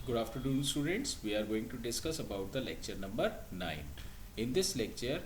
Good afternoon, students. We are going to discuss about the lecture number 9. In this lecture,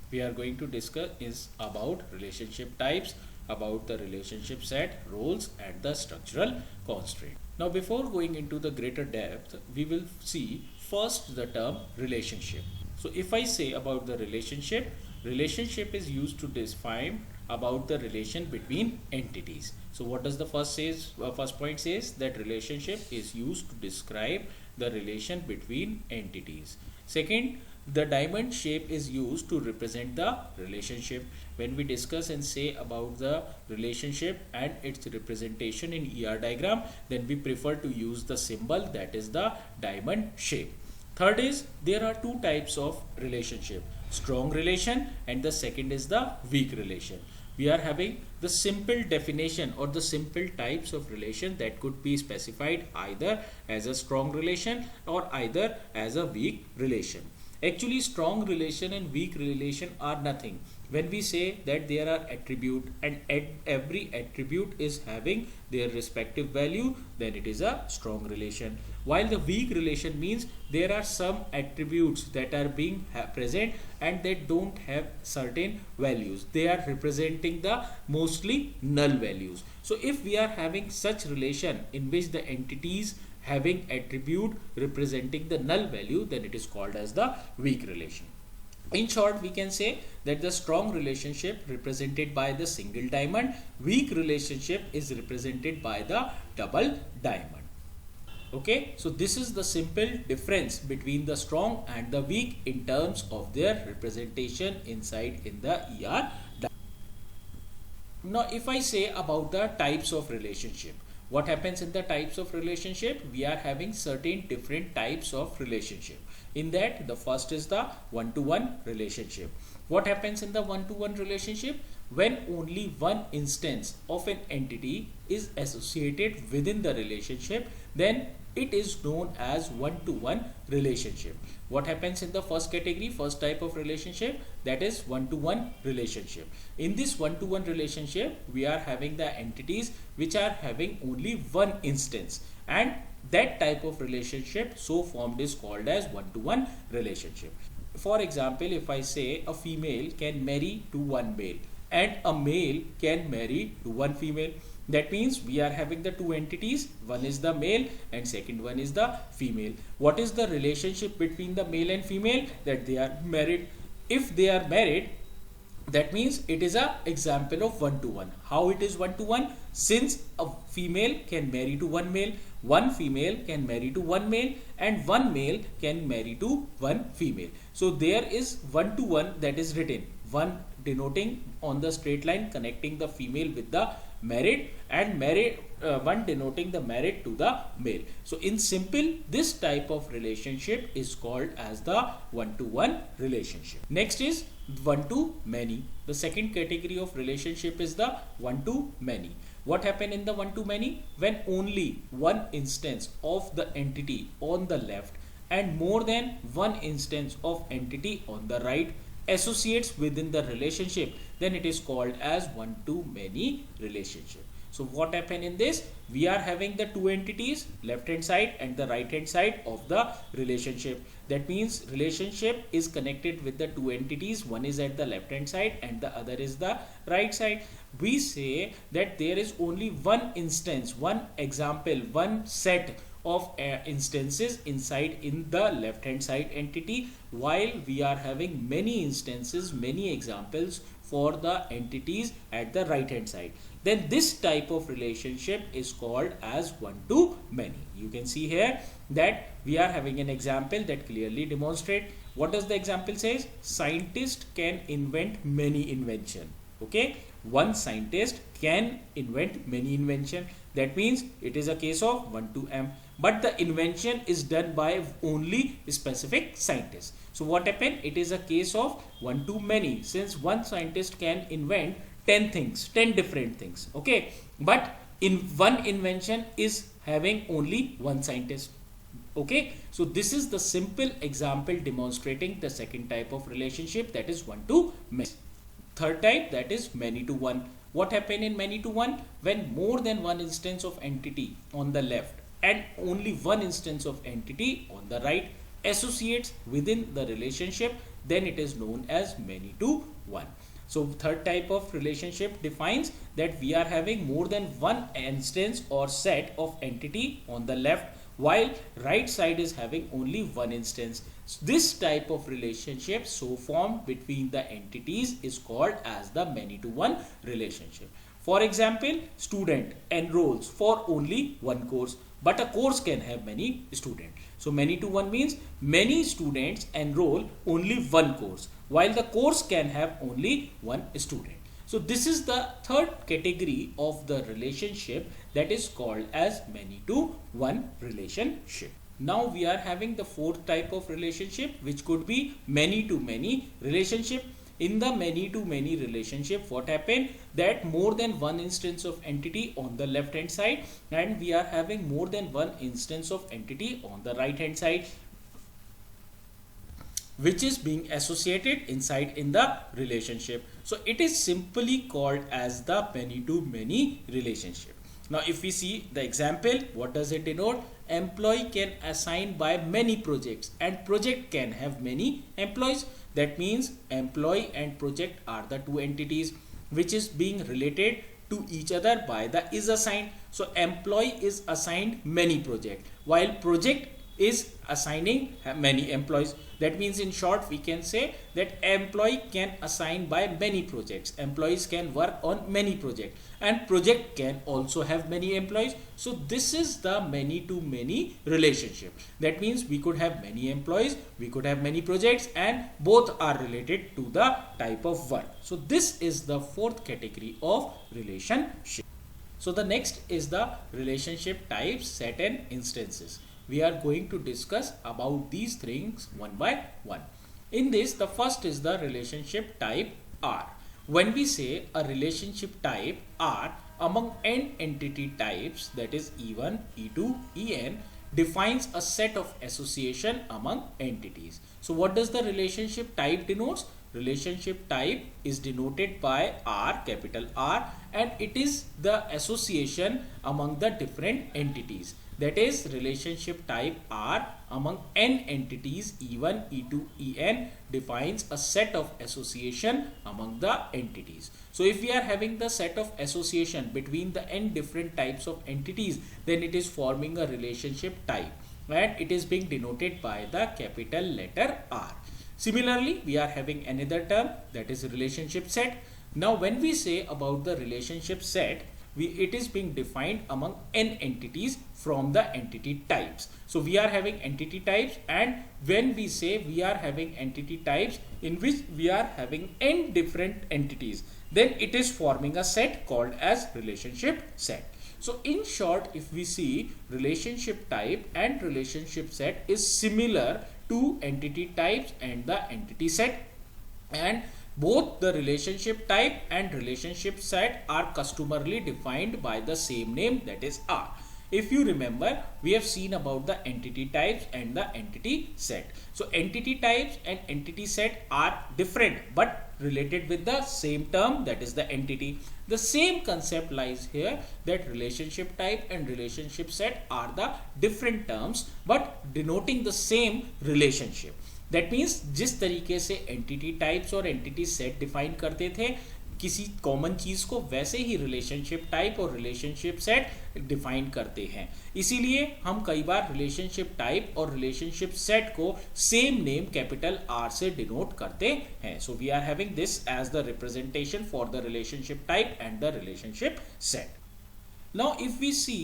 we are going to discuss is about relationship types, about the relationship set, roles and the structural constraint. Now, before going into the greater depth, we will see first the term relationship. So, if I say about the relationship, relationship is used to define about the relation between entities. So what does the first point says? That relationship is used to describe the relation between entities. Second, the diamond shape is used to represent the relationship. When we discuss and say about the relationship and its representation in ER diagram, then we prefer to use the symbol that is the diamond shape. Third is there are two types of relationship, strong relation and the second is the weak relation. We are having the simple definition or the simple types of relation that could be specified either as a strong relation or either as a weak relation. Actually, strong relation and weak relation are nothing. When we say that there are attribute and every attribute is having their respective value, then it is a strong relation. While the weak relation means there are some attributes that are being present and they don't have certain values. They are representing the mostly null values. So if we are having such relation in which the entities having attribute representing the null value, then it is called as the weak relation. In short, we can say that the strong relationship represented by the single diamond, weak relationship is represented by the double diamond. Okay, so this is the simple difference between the strong and the weak in terms of their representation inside in the ER diagram. Now, if I say about the types of relationship, what happens in the types of relationship? We are having certain different types of relationship. In that, the first is the one-to-one relationship. What happens in the one-to-one relationship? When only one instance of an entity is associated within the relationship, then it is known as one-to-one relationship. What happens in the first category, first type of relationship? That is one-to-one relationship. In this one-to-one relationship, we are having the entities which are having only one instance, and that type of relationship so formed is called as one-to-one relationship. For example, if I say a female can marry to one male and a male can marry to one female, that means we are having the two entities, one is the male and second one is the female. What is the relationship between the male and female? That they are married. If they are married, that means it is a example of one-to-one. How it is one-to-one? Since a female can marry to one male, one female can marry to one male, and one male can marry to one female. So there is one-to-one that is written, one denoting on the straight line connecting the female with the married, and one denoting the married to the male. So in simple, this type of relationship is called as the one-to-one relationship. Next is one-to-many. The second category of relationship is the one-to-many. What happened in the one-to-many? When only one instance of the entity on the left and more than one instance of entity on the right associates within the relationship, then it is called as one-to-many relationship. So what happened in this? We are having the two entities, left hand side and the right hand side of the relationship. That means relationship is connected with the two entities. One is at the left hand side and the other is the right side. We say that there is only one instance, one example, one set of instances inside in the left hand side entity, while we are having many instances, many examples for the entities at the right hand side. Then this type of relationship is called as one-to-many. You can see here that we are having an example that clearly demonstrates. What does the example says? Scientist can invent many invention. Okay, one scientist can invent many invention. That means it is a case of 1-to-m, but the invention is done by only specific scientist. So what happened? It is a case of one-to-many, since one scientist can invent 10 things, 10 different things. Okay, but in one invention is having only one scientist. Okay, so this is the simple example demonstrating the second type of relationship, that is one-to-many. Third type, that is many-to-one. What happened in many-to-one? When more than one instance of entity on the left and only one instance of entity on the right associates within the relationship, then it is known as many to one. So third type of relationship defines that we are having more than one instance or set of entity on the left, while right side is having only one instance. This type of relationship so formed between the entities is called as the many to one relationship. For example, student enrolls for only one course, but a course can have many students. So many to one means many students enroll only one course, while the course can have only one student. So this is the third category of the relationship that is called as many to one relationship. Now we are having the fourth type of relationship, which could be many to many relationship. In the many to many relationship, what happened that more than one instance of entity on the left hand side, and we are having more than one instance of entity on the right hand side, which is being associated inside in the relationship. So it is simply called as the many to many relationship. Now if we see the example, what does it denote? Employee can assign by many projects and project can have many employees. That means employee and project are the two entities which is being related to each other by the is assigned. So employee is assigned many projects, while project is assigning many employees. That means in short we can say that employee can assign by many projects, employees can work on many projects, and project can also have many employees. So this is the many to many relationship. That means we could have many employees, we could have many projects, and both are related to the type of work. So this is the fourth category of relationship. So the next is the relationship types, set and instances. We are going to discuss about these things one by one. In this, the first is the relationship type R. When we say a relationship type R among n entity types, that is E1, E2, En, defines a set of association among entities. So what does the relationship type denotes? Relationship type is denoted by R, capital R, and it is the association among the different entities. That is, relationship type R among n entities E1, E2, En defines a set of association among the entities. So if we are having the set of association between the n different types of entities, then it is forming a relationship type, and it is being denoted by the capital letter R. Similarly, we are having another term, that is relationship set. Now when we say about the relationship set, it is being defined among n entities from the entity types. So we are having entity types, and when we say we are having entity types in which we are having n different entities, then it is forming a set called as relationship set. So in short, if we see, relationship type and relationship set is similar to entity types and the entity set, and both the relationship type and relationship set are customarily defined by the same name, that is R. If you remember, we have seen about the entity types and the entity set. So entity types and entity set are different but related with the same term, that is the entity. The same concept lies here, that relationship type and relationship set are the different terms but denoting the same relationship. That means जिस तरीके से entity types और entity set define करते थे किसी common चीज को, वैसे ही रिलेशनशिप टाइप और रिलेशनशिप सेट डिफाइन करते हैं. इसीलिए हम कई बार रिलेशनशिप टाइप और रिलेशनशिप सेट को सेम नेम कैपिटल आर से डिनोट करते हैं. So we are having this as the representation for the relationship type and the relationship set. Now if we see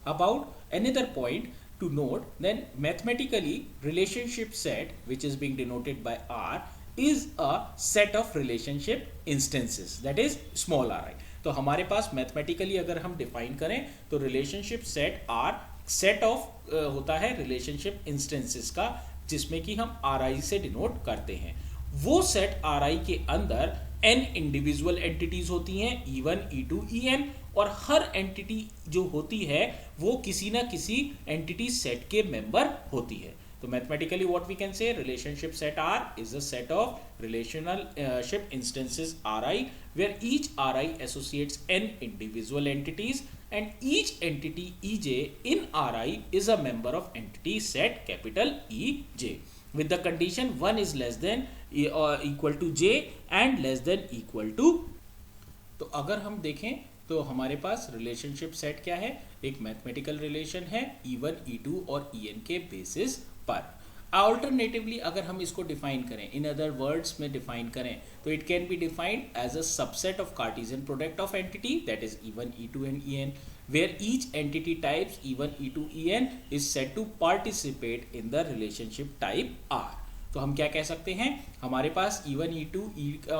about another point to note, then mathematically relationship set, which is being denoted by R, is a set of relationship instances, that is small r. तो हमारे पास mathematically अगर हम define करें तो relationship set R set of होता है relationship instances का, जिसमें कि हम RI से डिनोट करते हैं. वो सेट RI के अंदर n इंडिविजुअल एंटिटीज होती हैं, E1, E2, En, और हर एंटिटी जो होती है वो किसी ना किसी एंटिटी सेट के मेंबर होती है. तो mathematically what we can say, relationship set R is a set of relationship instances RI where each RI associates n individual entities and each entity EJ in Ri is a member of entity set capital EJ with the condition 1 is less than or equal to J and less than equal to। तो अगर हम देखें तो हमारे पास relationship set क्या है, एक mathematical relation है E1, E2 और En के बेसिस पर। अल्टरनेटिवली अगर हम इसको डिफाइन करें, इन अदर वर्ड्स में डिफाइन करें, तो it can be defined as a subset of Cartesian product of entity that is E1, E2 and En, where each entity types E1, E2, En is said to participate in the relationship type R। तो हम क्या कह सकते हैं, हमारे पास E1, E2,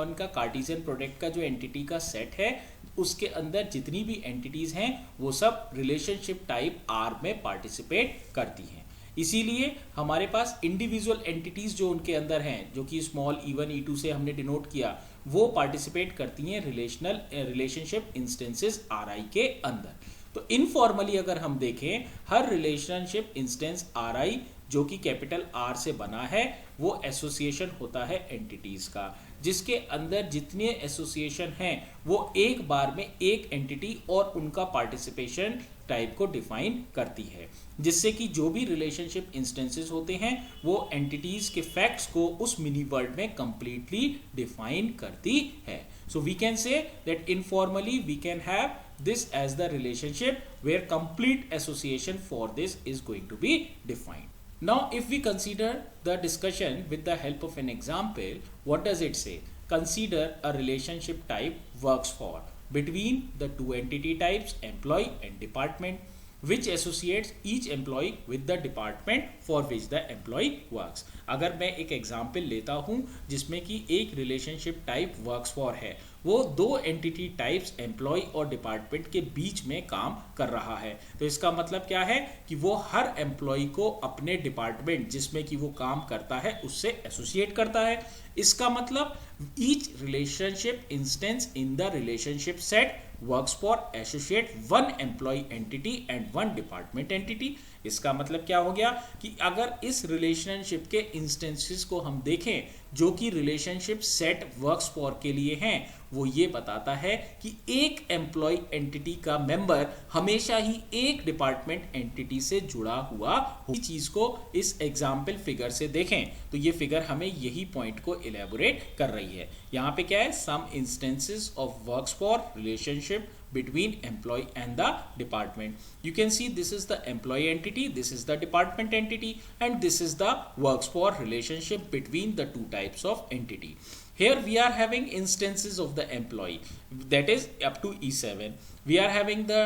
En का Cartesian product का जो एंटिटी का सेट है उसके अंदर जितनी भी एंटिटीज हैं वो सब रिलेशनशिप टाइप R में पार्टिसिपेट करती हैं। इसीलिए हमारे पास इंडिविजुअल एंटिटीज जो उनके अंदर हैं, जो कि स्मॉल E1, E2 से हमने डिनोट किया, वो पार्टिसिपेट करती हैं रिलेशनशिप इंस्टेंसेस Ri के अंदर। तो इनफॉर्मली अगर हम देखें, हर रिलेशनशिप इंस्टेंस Ri जो कि कैपिटल R से बना है वो एसोसिएशन होता है एंटिटीज का, जिसके अंदर जितने एसोसिएशन हैं वो एक बार में एक एंटिटी और उनका पार्टिसिपेशन टाइप को डिफाइन करती है, जिससे कि जो भी रिलेशनशिप इंस्टेंसेस होते हैं वो एंटिटीज के फैक्ट्स को उस मिनी वर्ड में कंप्लीटली डिफाइन करती है। So we can say that informally we can have this as the relationship where complete association for this is going to be defined. Now if we consider the discussion with the help of an example, what does it say? Consider a relationship type works for between the two entity types employee and department, which associates each employee with the department for which the employee works। अगर मैं एक example लेता हूं जिसमें कि एक relationship type works for है, वो दो एंटिटी टाइप्स एम्प्लॉय और डिपार्टमेंट के बीच में काम कर रहा है, तो इसका मतलब क्या है कि वो हर एम्प्लॉय को अपने डिपार्टमेंट जिसमें कि वो काम करता है उससे एसोसिएट करता है। इसका मतलब each relationship instance in the relationship set works for associate one employ entity and one department entity. इसका मतलब क्या हो गया कि अगर इस रिलेशनशिप के इंस्टेंसेस को हम देखें जो कि रिलेशनशिप सेट वर्क्स फॉर के लिए हैं, वो ये बताता है कि एक एम्प्लॉय एंटिटी का मेंबर हमेशा ही एक डिपार्टमेंट एंटिटी से जुड़ा हुआ हो। इस चीज को इस एग्जाम्पल फिगर से देखें तो ये फिगर हमें यही पॉइंट को इलेबोरेट कर रही है। यहाँ पे क्या है, some instances of works for relationship between employee and the department. You can see this is the employee entity, this is the department entity, and this is the works for relationship between the two types of entity. Here we are having instances of the employee, that is up to E7. We are having the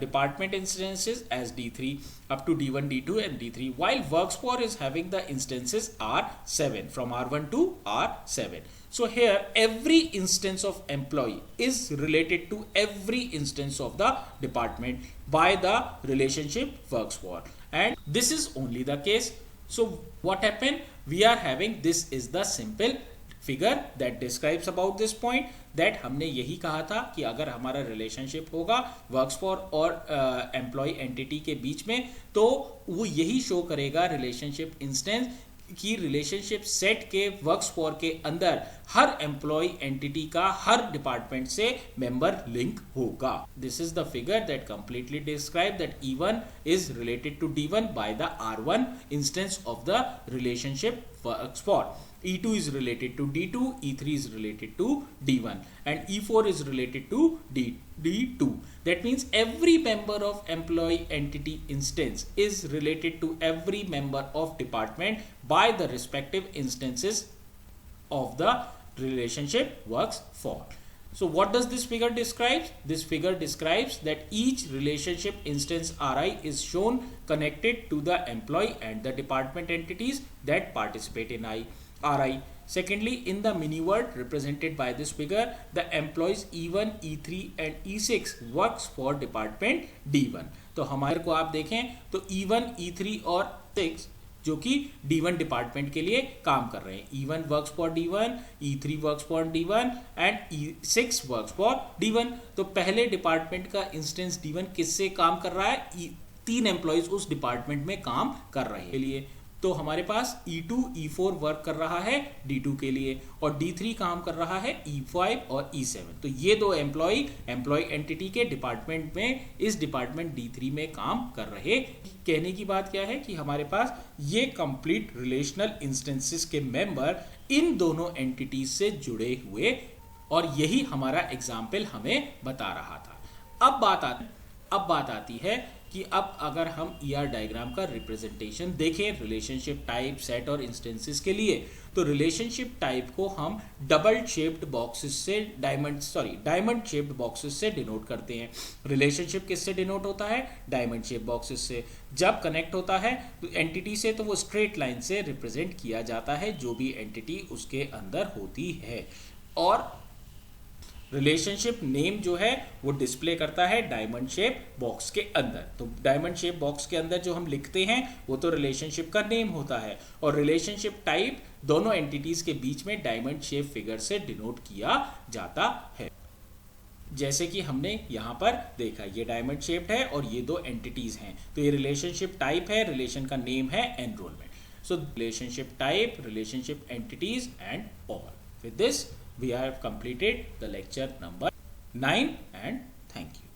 department instances as D3 up to D1, D2 and D3, while works for is having the instances R7 from R1 to R7. So here every instance of employee is related to every instance of the department by the relationship works for, and this is only the case. So what happened, we are having, this is the simple figure that describes about this point, that हमने यही कहा था कि अगर हमारा relationship होगा works for और employ entity के बीच में, तो वो यही शो करेगा रिलेशनशिप इंस्टेंस कि रिलेशनशिप सेट के वर्क्स फॉर के अंदर हर एम्प्लॉय एंटिटी का हर डिपार्टमेंट से मेंबर लिंक होगा। This is the figure that completely describe that E1 is related to D1 by the R1 instance of the relationship works for, E2 is related to D2, E3 is related to D1 and E4 is related to D2. That means every member of employee entity instance is related to every member of department by the respective instances of the relationship works for. So what does this figure describe? This figure describes that each relationship instance Ri is shown connected to the employee and the department entities that participate in Ri. Secondly, in the mini word represented by this figure, the employees E1, E3 and E6 works for department D1. तो हमारे को आप देखें तो E1, E3 और 6 जो कि D1 department के लिए काम कर रहे हैं। E1 works for D1, E3 works for D1 and E6 works for D1। तो पहले डिपार्टमेंट का इंस्टेंस D1 किससे काम कर रहा है, तीन एम्प्लॉइज उस डिपार्टमेंट में काम कर रहे हैं। लिए तो हमारे पास E2 E4 वर्क कर रहा है D2 के लिए और D3 काम कर रहा है E5 और E7। तो ये दो एम्प्लॉय एंटिटी के डिपार्टमेंट में इस डिपार्टमेंट D3 में काम कर रहे। कहने की बात क्या है कि हमारे पास ये कंप्लीट रिलेशनल इंस्टेंसेस के मेंबर इन दोनों एंटिटीज से जुड़े हुए, और यही हमारा एग्जाम्पल हमें बता रहा था। अब बात आती है कि अब अगर हम ईआर डायग्राम का रिप्रेजेंटेशन देखें रिलेशनशिप टाइप, सेट और इंस्टेंसेस के लिए, तो रिलेशनशिप टाइप को हम डायमंड शेप्ड बॉक्सेस से डिनोट करते हैं। रिलेशनशिप किससे डिनोट होता है? डायमंड शेप बॉक्सेस से। जब कनेक्ट होता है तो एंटिटी से, तो वो स्ट्रेट लाइन से रिप्रेजेंट किया जाता है जो भी एंटिटी उसके अंदर होती है। और रिलेशनशिप नेम जो है वो डिस्प्ले करता है डायमंड शेप बॉक्स के अंदर। तो डायमंड शेप बॉक्स के अंदर जो हम लिखते हैं वो तो रिलेशनशिप का नेम होता है, और रिलेशनशिप टाइप दोनों एंटिटीज के बीच में डायमंड शेप फिगर से डिनोट किया जाता है। जैसे कि हमने यहाँ पर देखा, ये डायमंड शेप्ड है और ये दो एंटिटीज हैं, तो ये रिलेशनशिप टाइप है, रिलेशन का नेम है enrolment. So relationship type, relationship entities and all. With this we have completed the lecture number 9 and thank you.